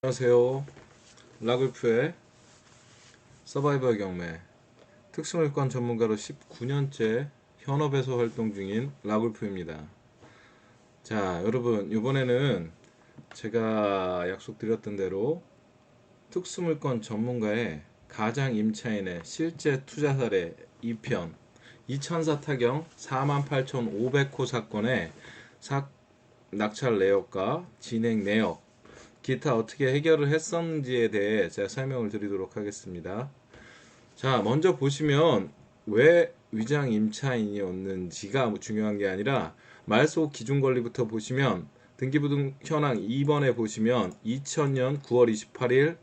안녕하세요. 라굴프의 서바이벌 경매 특수물권 전문가로 19년째 현업에서 활동 중인 라굴프입니다. 자, 여러분, 이번에는 제가 약속드렸던 대로 특수물권 전문가의 가장 임차인의 실제 투자 사례 2편 2004 타경 48,500호 사건의 낙찰 내역과 진행 내역, 기타 어떻게 해결을 했었는지에 대해 제가 설명을 드리도록 하겠습니다. 자, 먼저 보시면 왜 위장 임차인이었는지가 중요한 게 아니라 말소 기준 권리부터 보시면 등기부등 현황 2번에 보시면 2000년 9월 28일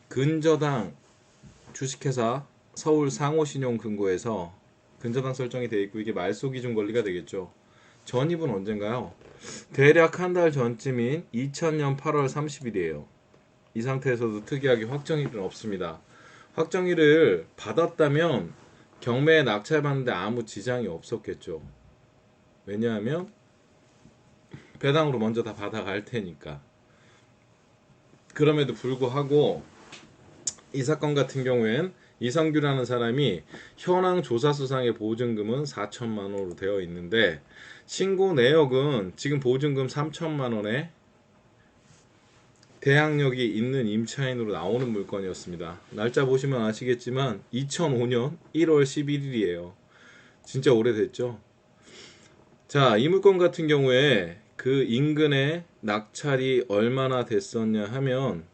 근저당 주식회사 서울 상호신용금고에서 근저당 설정이 되어 있고 이게 말소 기준 권리가 되겠죠. 전입은 언젠가요? 대략 한 달 전쯤인 2000년 8월 30일이에요. 이 상태에서도 특이하게 확정일은 없습니다. 확정일을 받았다면 경매에 낙찰받는데 아무 지장이 없었겠죠. 왜냐하면 배당으로 먼저 다 받아갈 테니까. 그럼에도 불구하고 이 사건 같은 경우엔 이성규라는 사람이 현황 조사수상의 보증금은 4천만 원으로 되어 있는데 신고 내역은 지금 보증금 3천만 원에 대항력이 있는 임차인으로 나오는 물건이었습니다. 날짜 보시면 아시겠지만 2005년 1월 11일이에요. 진짜 오래됐죠. 자, 이 물건 같은 경우에 그 인근에 낙찰이 얼마나 됐었냐 하면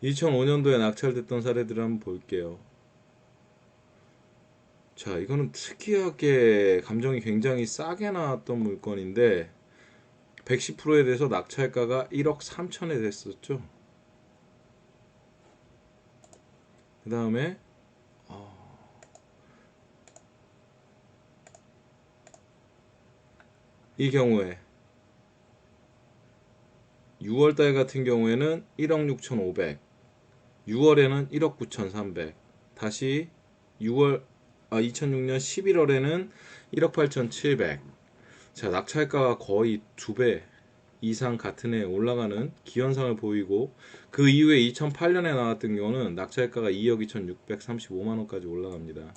2005년도에 낙찰됐던 사례들을 한번 볼게요. 자, 이거는 특이하게 감정이 굉장히 싸게 나왔던 물건인데 110%에 대해서 낙찰가가 1억 3천에 됐었죠. 그 다음에 이 경우에 6월달 같은 경우에는 1억 6,500, 6월에는 1억 9,300, 다시 2006년 11월에는 1억 8,700. 자, 낙찰가가 거의 2배 이상 같은 해에 올라가는 기현상을 보이고 그 이후에 2008년에 나왔던 경우는 낙찰가가 2억 2,635만 원까지 올라갑니다.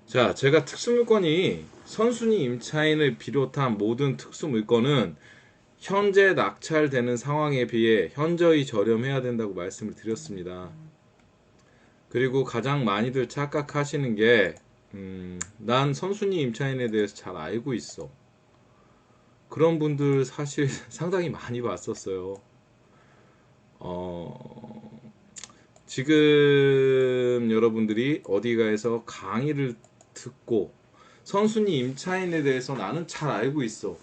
자, 제가 특수물건이 선순위 임차인을 비롯한 모든 특수물건은 현재 낙찰되는 상황에 비해 현저히 저렴해야 된다고 말씀을 드렸습니다. 그리고 가장 많이들 착각하시는 게 난 선순위 임차인에 대해서 잘 알고 있어. 그런 분들 사실 상당히 많이 봤었어요. 지금 여러분들이 어디가에서 강의를 듣고 선순위 임차인에 대해서 나는 잘 알고 있어.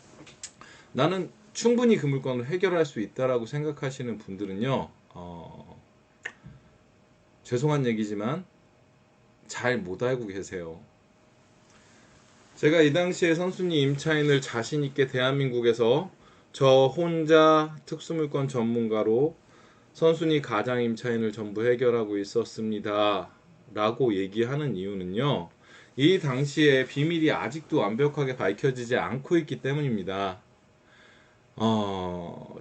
나는 충분히 그 물건을 해결할 수 있다라고 생각하시는 분들은요. 죄송한 얘기지만 잘 못 알고 계세요. 제가 이 당시에 선순위 임차인을 자신 있게 대한민국에서 저 혼자 특수물건 전문가로 선순위 가장 임차인을 전부 해결하고 있었습니다. 라고 얘기하는 이유는요. 이 당시에 비밀이 아직도 완벽하게 밝혀지지 않고 있기 때문입니다.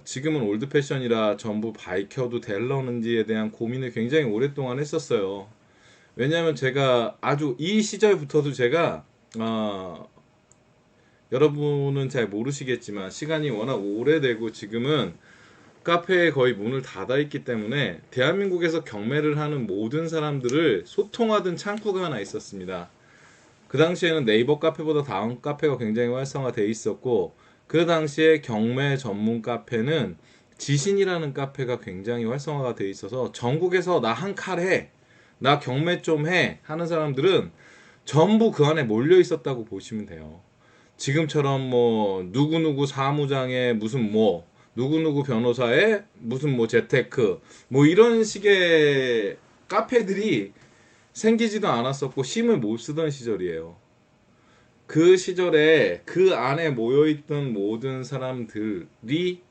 지금은 올드 패션이라 전부 밝혀도 될런지에 대한 고민을 굉장히 오랫동안 했었어요. 왜냐하면 제가 아주 이 시절부터도 제가 여러분은 잘 모르시겠지만 시간이 워낙 오래되고 지금은 카페에 거의 문을 닫아 있기 때문에 대한민국에서 경매를 하는 모든 사람들을 소통하던 창구가 하나 있었습니다. 그 당시에는 네이버 카페보다 다음 카페가 굉장히 활성화되어 있었고 그 당시에 경매 전문 카페는 지신이라는 카페가 굉장히 활성화가 되어 있어서 전국에서 나 한 칼 해, 나 경매 좀 해 하는 사람들은 전부 그 안에 몰려 있었다고 보시면 돼요. 지금처럼 뭐 누구누구 사무장의 무슨 뭐 누구누구 변호사의 무슨 뭐 재테크 뭐 이런 식의 카페들이 생기지도 않았었고 힘을 못 쓰던 시절이에요. 그 시절에 그 안에 모여있던 모든 사람들이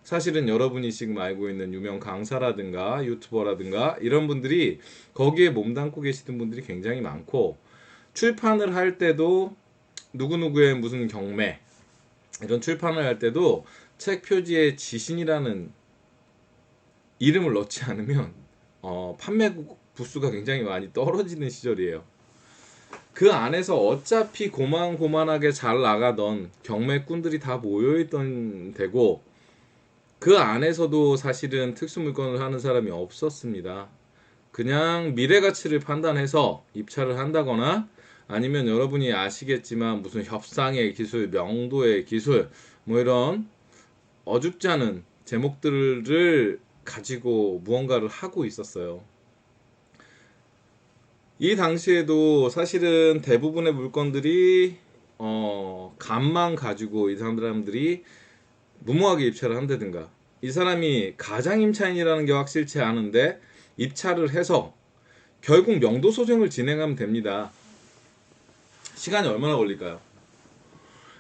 사실은 여러분이 지금 알고 있는 유명 강사라든가 유튜버라든가 이런 분들이 거기에 몸담고 계시던 분들이 굉장히 많고 출판을 할 때도 누구누구의 무슨 경매 이런 출판을 할 때도 책 표지에 지신이라는 이름을 넣지 않으면 판매 부수가 굉장히 많이 떨어지는 시절이에요. 그 안에서 어차피 고만고만하게 잘 나가던 경매꾼들이 다 모여있던 데고, 그 안에서도 사실은 특수물건을 하는 사람이 없었습니다. 그냥 미래가치를 판단해서 입찰을 한다거나, 아니면 여러분이 아시겠지만 무슨 협상의 기술, 명도의 기술, 뭐 이런 어줍지 않은 제목들을 가지고 무언가를 하고 있었어요. 이 당시에도 사실은 대부분의 물건들이 감만 가지고 이 사람들이 무모하게 입찰을 한다든가, 이 사람이 가장 임차인이라는 게 확실치 않은데 입찰을 해서 결국 명도 소송을 진행하면 됩니다. 시간이 얼마나 걸릴까요?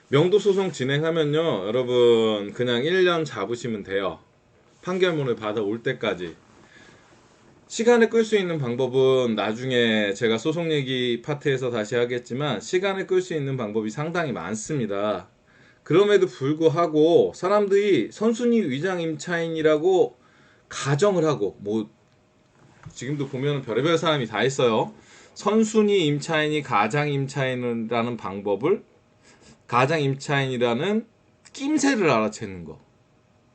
명도 소송 진행하면요, 여러분 그냥 1년 잡으시면 돼요. 판결문을 받아올 때까지. 시간을 끌 수 있는 방법은 나중에 제가 소송 얘기 파트에서 다시 하겠지만, 시간을 끌 수 있는 방법이 상당히 많습니다. 그럼에도 불구하고 사람들이 선순위 위장 임차인이라고 가정을 하고, 뭐 지금도 보면 별의별 사람이 다 있어요. 선순위 임차인이 가장 임차인이라는 방법을, 가장 임차인이라는 낌새를 알아채는 거,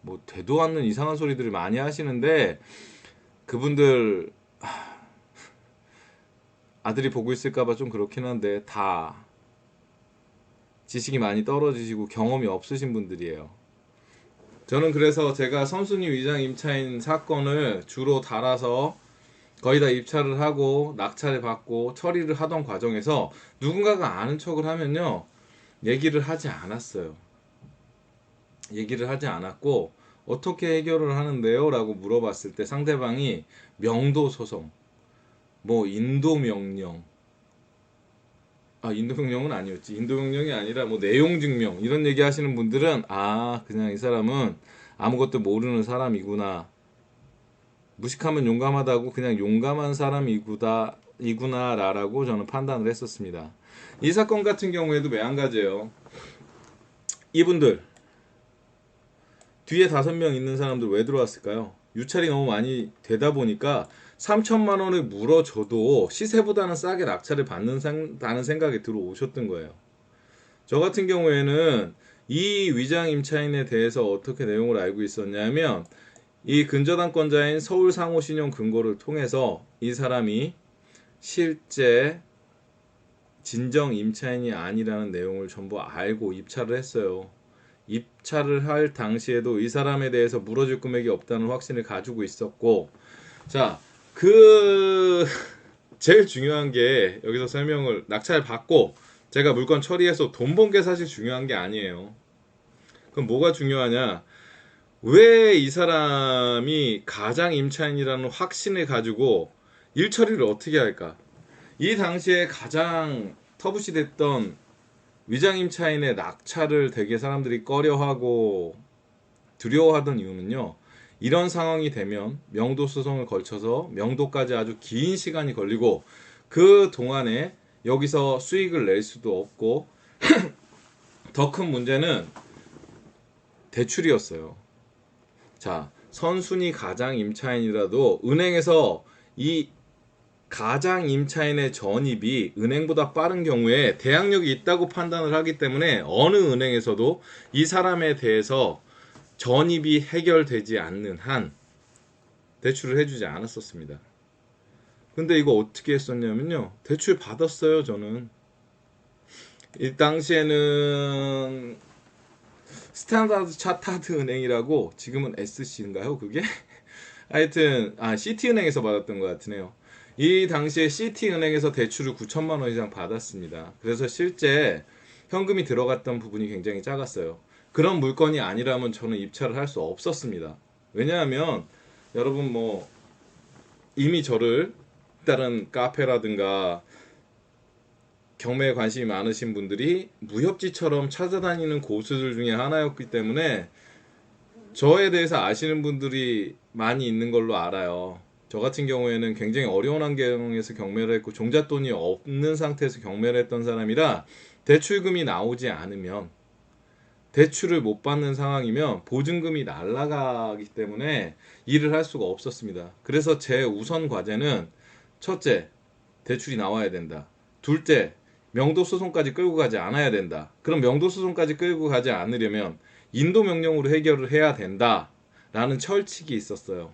뭐 되도 않는 이상한 소리들을 많이 하시는데, 그분들 아들이 보고 있을까봐 좀 그렇긴 한데 다 지식이 많이 떨어지시고 경험이 없으신 분들이에요. 저는 그래서 제가 선순위 위장 임차인 사건을 주로 달아서 거의 다 입찰을 하고 낙찰을 받고 처리를 하던 과정에서 누군가가 아는 척을 하면요, 얘기를 하지 않았어요. 얘기를 하지 않았고, 어떻게 해결을 하는데요? 라고 물어봤을 때 상대방이 명도 소송, 뭐 인도 명령, 인도 명령은 아니었지. 인도 명령이 아니라 뭐 내용 증명, 이런 얘기 하시는 분들은 그냥 이 사람은 아무것도 모르는 사람이구나, 무식하면 용감하다고 그냥 용감한 사람이구나라고 저는 판단을 했었습니다. 이 사건 같은 경우에도 매한가지예요. 이분들 뒤에 5명 있는 사람들 왜 들어왔을까요? 유찰이 너무 많이 되다 보니까 3천만 원을 물어줘도 시세보다는 싸게 낙찰을 받는다는 생각이 들어오셨던 거예요. 저 같은 경우에는 이 위장 임차인에 대해서 어떻게 내용을 알고 있었냐면, 이 근저당권자인 서울상호신용금고를 통해서 이 사람이 실제 진정 임차인이 아니라는 내용을 전부 알고 입찰을 했어요. 입찰을 할 당시에도 이 사람에 대해서 물어줄 금액이 없다는 확신을 가지고 있었고, 자, 제일 중요한 게, 여기서 설명을, 낙찰 받고 제가 물건 처리해서 돈 번 게 사실 중요한 게 아니에요. 그럼 뭐가 중요하냐? 왜 이 사람이 가장 임차인이라는 확신을 가지고 일 처리를 어떻게 할까? 이 당시에 가장 터부시됐던 위장 임차인의 낙찰을 되게 사람들이 꺼려하고 두려워하던 이유는요, 이런 상황이 되면 명도 소송을 걸쳐서 명도까지 아주 긴 시간이 걸리고, 그 동안에 여기서 수익을 낼 수도 없고, 더 큰 문제는 대출이었어요. 자, 선순위 가장 임차인이라도 은행에서 이 가장 임차인의 전입이 은행보다 빠른 경우에 대항력이 있다고 판단을 하기 때문에 어느 은행에서도 이 사람에 대해서 전입이 해결되지 않는 한 대출을 해주지 않았었습니다. 근데 이거 어떻게 했었냐면요, 대출 받았어요. 저는 이 당시에는 스탠다드 차타드 은행이라고, 지금은 SC인가요 그게? 하여튼 CT은행에서 받았던 것 같으네요. 이 당시에 CT은행에서 대출을 9천만 원 이상 받았습니다. 그래서 실제 현금이 들어갔던 부분이 굉장히 작았어요. 그런 물건이 아니라면 저는 입찰을 할 수 없었습니다. 왜냐하면 여러분 뭐 이미 저를 다른 카페라든가 경매에 관심이 많으신 분들이 무협지처럼 찾아다니는 고수들 중에 하나였기 때문에 저에 대해서 아시는 분들이 많이 있는 걸로 알아요. 저 같은 경우에는 굉장히 어려운 환경에서 경매를 했고 종잣돈이 없는 상태에서 경매를 했던 사람이라, 대출금이 나오지 않으면 대출을 못 받는 상황이면 보증금이 날아가기 때문에 일을 할 수가 없었습니다. 그래서 제 우선 과제는 첫째, 대출이 나와야 된다. 둘째, 명도소송까지 끌고 가지 않아야 된다. 그럼 명도소송까지 끌고 가지 않으려면 인도명령으로 해결을 해야 된다. 라는 철칙이 있었어요.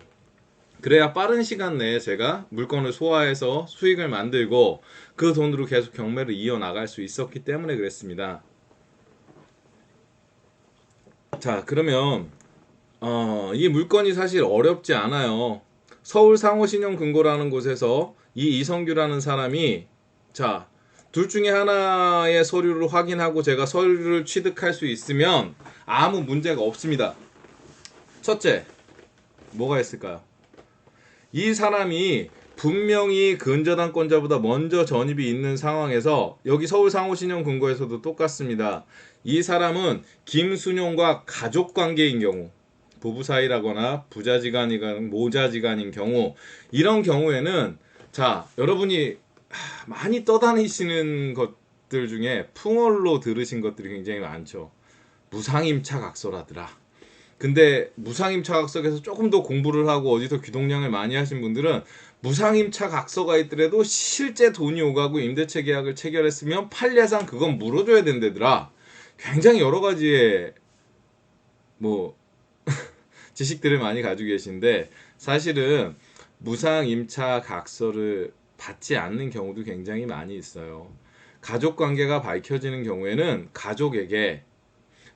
그래야 빠른 시간 내에 제가 물건을 소화해서 수익을 만들고 그 돈으로 계속 경매를 이어나갈 수 있었기 때문에 그랬습니다. 자, 그러면 이 물건이 사실 어렵지 않아요. 서울 상호신용금고라는 곳에서 이 이성규라는 사람이 자, 둘 중에 하나의 서류를 확인하고 제가 서류를 취득할 수 있으면 아무 문제가 없습니다. 첫째, 뭐가 있을까요? 이 사람이 분명히 근저당권자보다 먼저 전입이 있는 상황에서 여기 서울상호신용금고에서도 똑같습니다. 이 사람은 김순용과 가족관계인 경우, 부부 사이라거나 부자지간이건 모자지간인 경우, 이런 경우에는 자, 여러분이 많이 떠다니시는 것들 중에 풍월로 들으신 것들이 굉장히 많죠. 무상임차각서라더라. 근데 무상임차각서에서 조금 더 공부를 하고 어디서 귀동량을 많이 하신 분들은 무상임차각서가 있더라도 실제 돈이 오가고 임대차 계약을 체결했으면 판례상 그건 물어줘야 된다더라. 굉장히 여러 가지의 뭐 지식들을 많이 가지고 계신데 사실은 무상임차각서를 받지 않는 경우도 굉장히 많이 있어요. 가족관계가 밝혀지는 경우에는 가족에게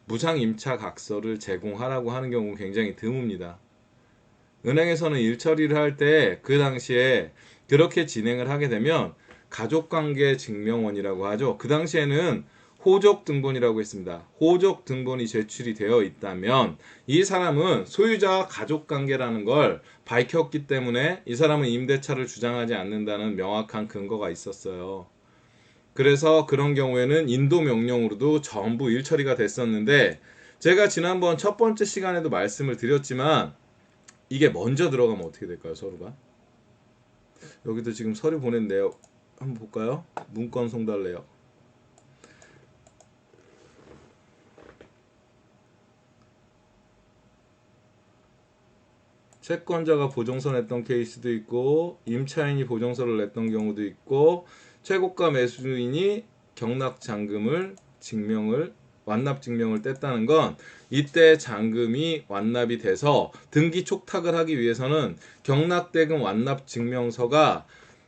무상임차각서를 제공하라고 하는 경우는 굉장히 드뭅니다. 은행에서는 일처리를 할 때 그 당시에 그렇게 진행을 하게 되면 가족관계 증명원이라고 하죠. 그 당시에는 호적등본이라고 했습니다. 호적등본이 제출이 되어 있다면 이 사람은 소유자와 가족관계라는 걸 밝혔기 때문에 이 사람은 임대차를 주장하지 않는다는 명확한 근거가 있었어요. 그래서 그런 경우에는 인도명령으로도 전부 일처리가 됐었는데 제가 지난번 첫 번째 시간에도 말씀을 드렸지만 이게 먼저 들어가면 어떻게 될까요? 서류가 여기도 지금 서류 보냈네요. 한번 볼까요? 문건 송달래요. 채권자가 보증서 냈던 케이스도 있고 임차인이 보증서를 냈던 경우도 있고 최고가 매수인이 경락잔금을 완납 증명을 뗐다는 건 이때 잔금이 완납이 돼서 등기 촉탁을 하기 위해서는 경락대금 완납 증명서가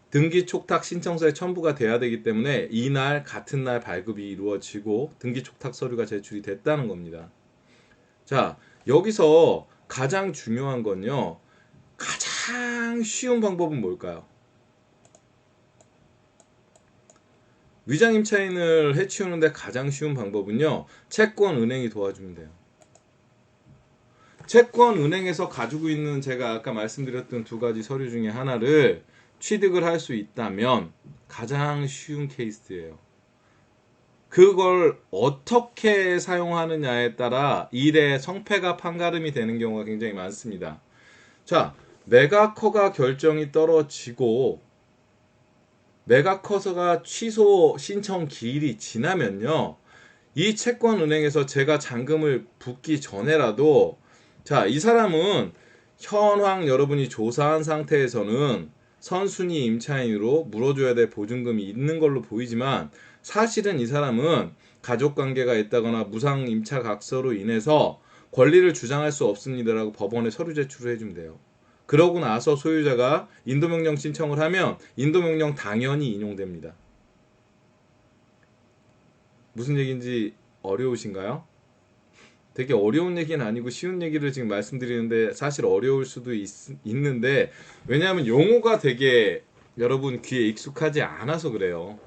등기 촉탁 신청서에 첨부가 돼야 되기 때문에 이날 같은 날 발급이 이루어지고 등기 촉탁 서류가 제출이 됐다는 겁니다. 자, 여기서 가장 중요한 건요. 가장 쉬운 방법은 뭘까요? 위장임차인을 해치우는데 가장 쉬운 방법은요. 채권은행이 도와주면 돼요. 채권은행에서 가지고 있는 제가 아까 말씀드렸던 두 가지 서류 중에 하나를 취득을 할 수 있다면 가장 쉬운 케이스예요. 그걸 어떻게 사용하느냐에 따라 일의 성패가 판가름이 되는 경우가 굉장히 많습니다. 자, 매각허가 결정이 떨어지고 매각허가 취소 신청 기일이 지나면요. 이 채권은행에서 제가 잔금을 붓기 전에라도 자, 이 사람은 현황 여러분이 조사한 상태에서는 선순위 임차인으로 물어줘야 될 보증금이 있는 걸로 보이지만 사실은 이 사람은 가족관계가 있다거나 무상임차각서로 인해서 권리를 주장할 수 없습니다라고 법원에 서류 제출을 해주면 돼요. 그러고 나서 소유자가 인도명령 신청을 하면 인도명령 당연히 인용됩니다. 무슨 얘기인지 어려우신가요? 되게 어려운 얘기는 아니고 쉬운 얘기를 지금 말씀드리는데 사실 어려울 수도 있는데 왜냐하면 용어가 되게 여러분 귀에 익숙하지 않아서 그래요.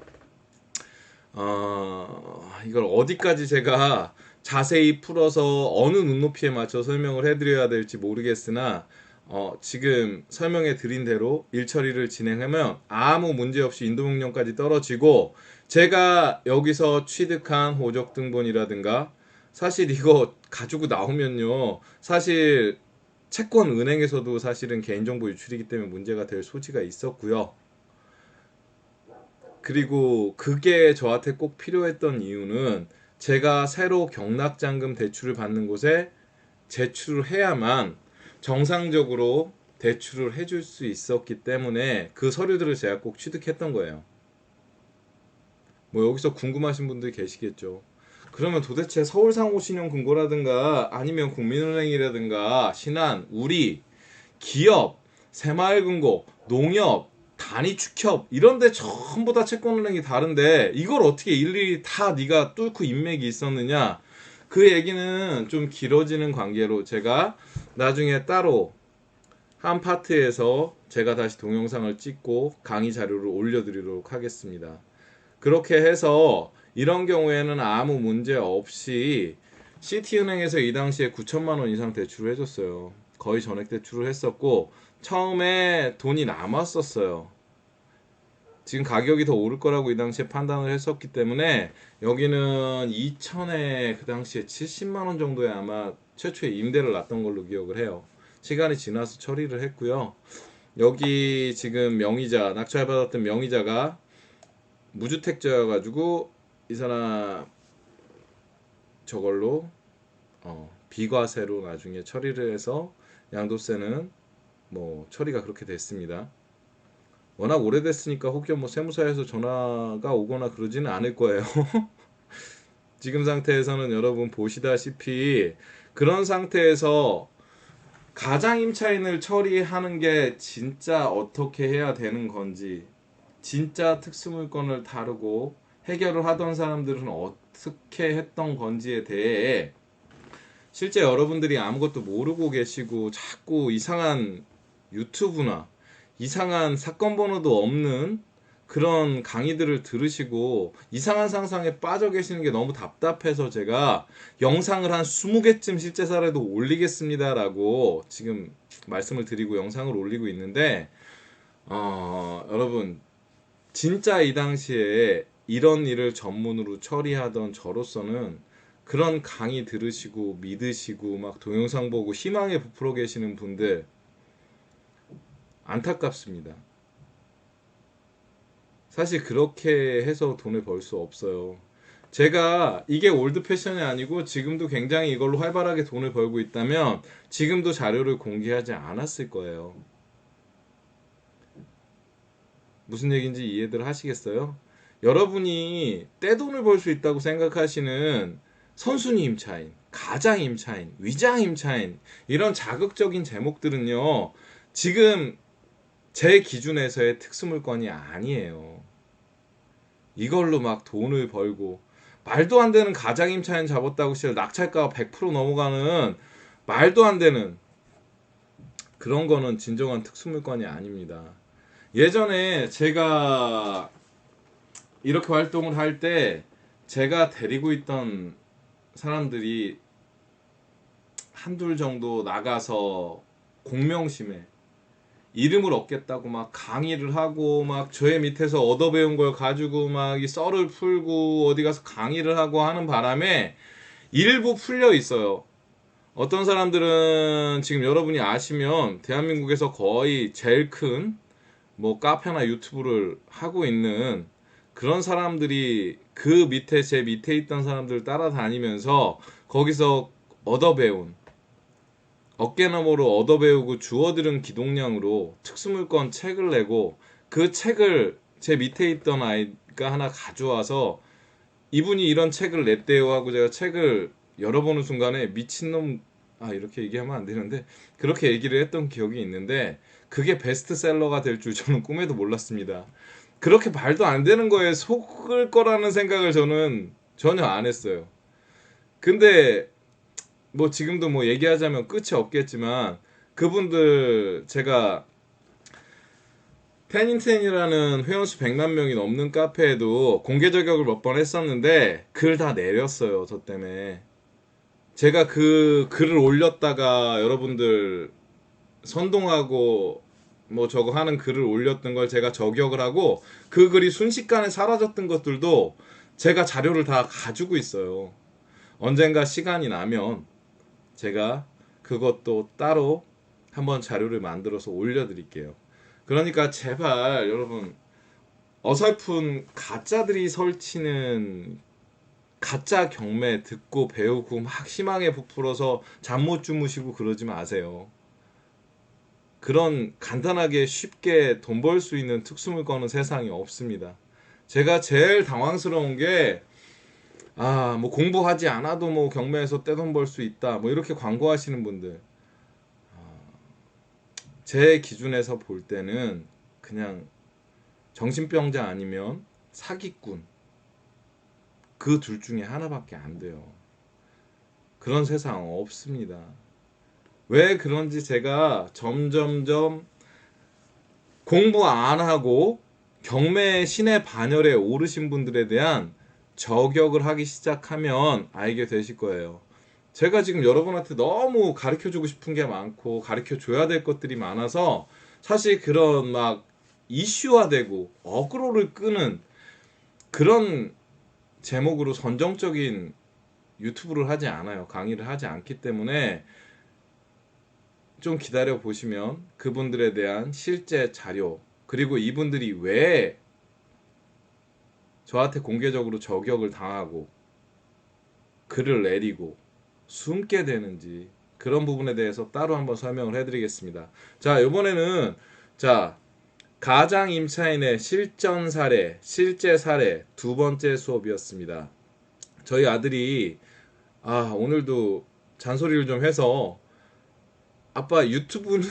이걸 어디까지 제가 자세히 풀어서 어느 눈높이에 맞춰 설명을 해드려야 될지 모르겠으나 지금 설명해 드린 대로 일처리를 진행하면 아무 문제 없이 인도명령까지 떨어지고 제가 여기서 취득한 호적등본이라든가 사실 이거 가지고 나오면요 사실 채권은행에서도 사실은 개인정보 유출이기 때문에 문제가 될 소지가 있었고요. 그리고 그게 저한테 꼭 필요했던 이유는 제가 새로 경락잔금 대출을 받는 곳에 제출을 해야만 정상적으로 대출을 해줄 수 있었기 때문에 그 서류들을 제가 꼭 취득했던 거예요. 뭐 여기서 궁금하신 분들이 계시겠죠. 그러면 도대체 서울상호신용금고라든가 아니면 국민은행이라든가 신한, 우리, 기업, 새마을금고, 농협, 단위축협 이런 데 전부 다 채권은행이 다른데 이걸 어떻게 일일이 다 네가 뚫고 인맥이 있었느냐? 그 얘기는 좀 길어지는 관계로 제가 나중에 따로 한 파트에서 제가 다시 동영상을 찍고 강의 자료를 올려드리도록 하겠습니다. 그렇게 해서 이런 경우에는 아무 문제 없이 시티은행에서 이 당시에 9천만 원 이상 대출을 해줬어요. 거의 전액 대출을 했었고 처음에 돈이 남았었어요. 지금 가격이 더 오를 거라고 이 당시에 판단을 했었기 때문에 여기는 2천에 그 당시에 70만 원 정도에 아마 최초에 임대를 놨던 걸로 기억을 해요. 시간이 지나서 처리를 했고요. 여기 지금 명의자, 낙찰받았던 명의자가 무주택자여가지고 이 사람 저걸로 비과세로 나중에 처리를 해서 양도세는 뭐 처리가 그렇게 됐습니다. 워낙 오래됐으니까 혹여 뭐 세무사에서 전화가 오거나 그러지는 않을 거예요. 지금 상태에서는 여러분 보시다시피 그런 상태에서 가장임차인을 처리하는 게 진짜 어떻게 해야 되는 건지, 진짜 특수물건을 다루고 해결을 하던 사람들은 어떻게 했던 건지에 대해 실제 여러분들이 아무것도 모르고 계시고 자꾸 이상한 유튜브나 이상한 사건 번호도 없는 그런 강의들을 들으시고 이상한 상상에 빠져 계시는 게 너무 답답해서 제가 영상을 한 20개쯤 실제 사례도 올리겠습니다 라고 지금 말씀을 드리고 영상을 올리고 있는데 여러분 진짜 이 당시에 이런 일을 전문으로 처리하던 저로서는 그런 강의 들으시고 믿으시고 막 동영상 보고 희망에 부풀어 계시는 분들 안타깝습니다. 사실 그렇게 해서 돈을 벌 수 없어요. 제가 이게 올드 패션이 아니고 지금도 굉장히 이걸로 활발하게 돈을 벌고 있다면 지금도 자료를 공개하지 않았을 거예요. 무슨 얘기인지 이해들 하시겠어요? 여러분이 떼돈을 벌 수 있다고 생각하시는 선순위 임차인, 가장 임차인, 위장 임차인 이런 자극적인 제목들은요. 지금 제 기준에서의 특수물건이 아니에요. 이걸로 막 돈을 벌고 말도 안 되는 가장 임차인 잡았다고 시절 낙찰가가 100% 넘어가는 말도 안 되는 그런 거는 진정한 특수물건이 아닙니다. 예전에 제가 이렇게 활동을 할 때 제가 데리고 있던 사람들이 한둘 정도 나가서 공명심에 이름을 얻겠다고 막 강의를 하고 막 저의 밑에서 얻어 배운 걸 가지고 막 이 썰을 풀고 어디 가서 강의를 하고 하는 바람에 일부 풀려 있어요. 어떤 사람들은 지금 여러분이 아시면 대한민국에서 거의 제일 큰 뭐 카페나 유튜브를 하고 있는 그런 사람들이 그 밑에 제 밑에 있던 사람들 따라다니면서 거기서 얻어 배운 어깨너머로 얻어 배우고 주워들은 기동량으로 특수물건 책을 내고 그 책을 제 밑에 있던 아이가 하나 가져와서 이분이 이런 책을 냈대요 하고 제가 책을 열어보는 순간에 미친놈 이렇게 얘기하면 안 되는데 그렇게 얘기를 했던 기억이 있는데 그게 베스트셀러가 될 줄 저는 꿈에도 몰랐습니다. 그렇게 말도 안 되는 거에 속을 거라는 생각을 저는 전혀 안 했어요. 근데 뭐 지금도 뭐 얘기하자면 끝이 없겠지만 그분들 제가 텐인텐이라는 회원수 100만 명이 넘는 카페에도 공개 저격을 몇 번 했었는데 글 다 내렸어요. 저 때문에. 제가 그 글을 올렸다가 여러분들 선동하고 뭐 저거 하는 글을 올렸던 걸 제가 저격을 하고 그 글이 순식간에 사라졌던 것들도 제가 자료를 다 가지고 있어요. 언젠가 시간이 나면 제가 그것도 따로 한번 자료를 만들어서 올려드릴게요. 그러니까 제발 여러분 어설픈 가짜들이 설치는 가짜 경매 듣고 배우고 막 희망에 부풀어서 잠 못 주무시고 그러지 마세요. 그런 간단하게 쉽게 돈 벌 수 있는 특수물건은 세상에 없습니다. 제가 제일 당황스러운 게, 뭐 공부하지 않아도 뭐 경매에서 떼돈 벌 수 있다. 뭐 이렇게 광고하시는 분들. 제 기준에서 볼 때는 그냥 정신병자 아니면 사기꾼. 그 둘 중에 하나밖에 안 돼요. 그런 세상 없습니다. 왜 그런지 제가 점점점 공부 안 하고 경매 신의 반열에 오르신 분들에 대한 저격을 하기 시작하면 알게 되실 거예요. 제가 지금 여러분한테 너무 가르쳐 주고 싶은 게 많고 가르쳐 줘야 될 것들이 많아서 사실 그런 막 이슈화되고 어그로를 끄는 그런 제목으로 선정적인 유튜브를 하지 않아요. 강의를 하지 않기 때문에 좀 기다려 보시면 그분들에 대한 실제 자료, 그리고 이분들이 왜 저한테 공개적으로 저격을 당하고 글을 내리고 숨게 되는지 그런 부분에 대해서 따로 한번 설명을 해드리겠습니다. 자, 이번에는 자, 가장 임차인의 실전 사례, 실제 사례 두 번째 수업이었습니다. 저희 아들이 오늘도 잔소리를 좀 해서 아빠 유튜브는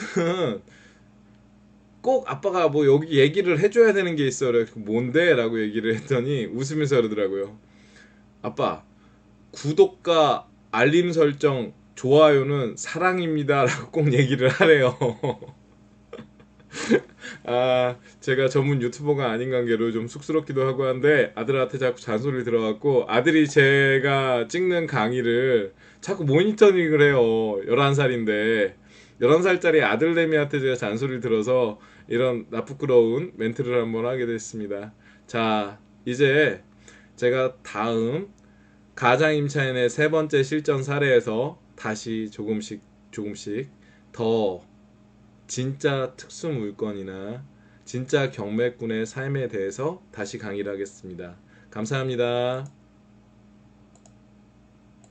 꼭 아빠가 뭐 여기 얘기를 해줘야 되는 게 있어요. 그래서 뭔데? 라고 얘기를 했더니 웃으면서 그러더라고요. 아빠, 구독과 알림 설정, 좋아요는 사랑입니다. 라고 꼭 얘기를 하래요. 제가 전문 유튜버가 아닌 관계로 좀 쑥스럽기도 하고 한데 아들한테 자꾸 잔소리를 들어갖고 아들이 제가 찍는 강의를 자꾸 모니터링을 해요. 11살인데 11살짜리 아들내미한테 제가 잔소리를 들어서 이런 나쁘끄러운 멘트를 한번 하게 됐습니다. 자, 이제 제가 다음 가장 임차인의 세 번째 실전 사례에서 다시 조금씩 더 진짜 특수 물건이나 진짜 경매꾼의 삶에 대해서 다시 강의를 하겠습니다. 감사합니다.